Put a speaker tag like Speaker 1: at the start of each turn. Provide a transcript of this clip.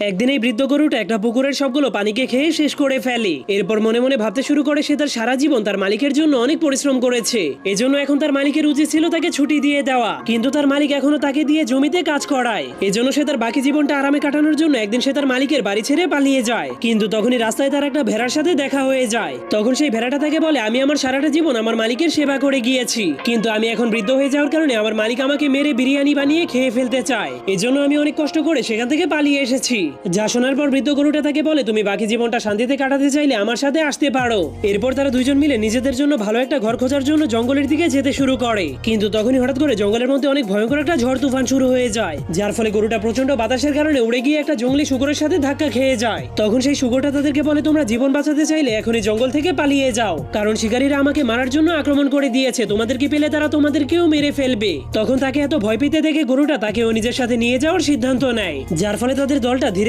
Speaker 1: একদিন এই বৃদ্ধ গরুটা একটা পুকুরের সবগুলো পানিকে খেয়ে শেষ করে ফেলে। এরপর মনে মনে ভাবতে শুরু করে সে তার সারা জীবন তার মালিকের জন্য অনেক পরিশ্রম করেছে, এজন্য এখন তার মালিকের উচিত ছিল তাকে ছুটি দিয়ে দেওয়া, কিন্তু তার মালিক এখনো তাকে দিয়ে জমিতে কাজ করায়। এজন্য সে তার বাকি জীবনটা আরামে কাটানোর জন্য একদিন সে তার মালিকের বাড়ি ছেড়ে পালিয়ে যায়। কিন্তু তখনই রাস্তায় তার একটা ভেড়ার সাথে দেখা হয়ে যায়। তখন সেই ভেড়াটা তাকে বলে, আমি আমার সারাটা জীবন আমার মালিকের সেবা করে গিয়েছি, কিন্তু আমি এখন বৃদ্ধ হয়ে যাওয়ার কারণে আমার মালিক আমাকে মেরে বিরিয়ানি বানিয়ে খেয়ে ফেলতে চায়, এজন্য আমি অনেক কষ্ট করে সেখান থেকে পালিয়ে এসেছি। যা শোনার পর বৃদ্ধ গরুটা তাকে বলে, তুমি বাকি জীবনটা শান্তিতে কাটাতে চাইলে আমার সাথে আসতে পারো। এরপর তারা দুইজন মিলে নিজেদের জন্য ভালো একটা ঘর খোঁজার জন্য জঙ্গলের দিকে যেতে শুরু করে। কিন্তু তখনই হঠাৎ করে জঙ্গলের মধ্যে অনেক ভয়ঙ্কর একটা ঝড় তুফান শুরু হয়ে যায়, যার ফলে গরুটা প্রচন্ড বাতাসের কারণে উড়ে গিয়ে একটা জঙ্গলি শুকরের সাথে ধাক্কা খেয়ে যায়। তখন সেই শুকরটা তাদেরকে বলে, তোমরা জীবন বাঁচাতে চাইলে এখনই জঙ্গল থেকে পালিয়ে যাও, কারণ শিকারীরা আমাকে মারার জন্য আক্রমণ করে দিয়েছে, তোমাদেরকে পেলে তারা তোমাদেরকেও মেরে ফেলবে। তখন তাকে এত ভয় পেতে দেখে গরুটা তাকেও নিজের সাথে নিয়ে যাওয়ার সিদ্ধান্ত নেয়, যার ফলে তাদের দলটা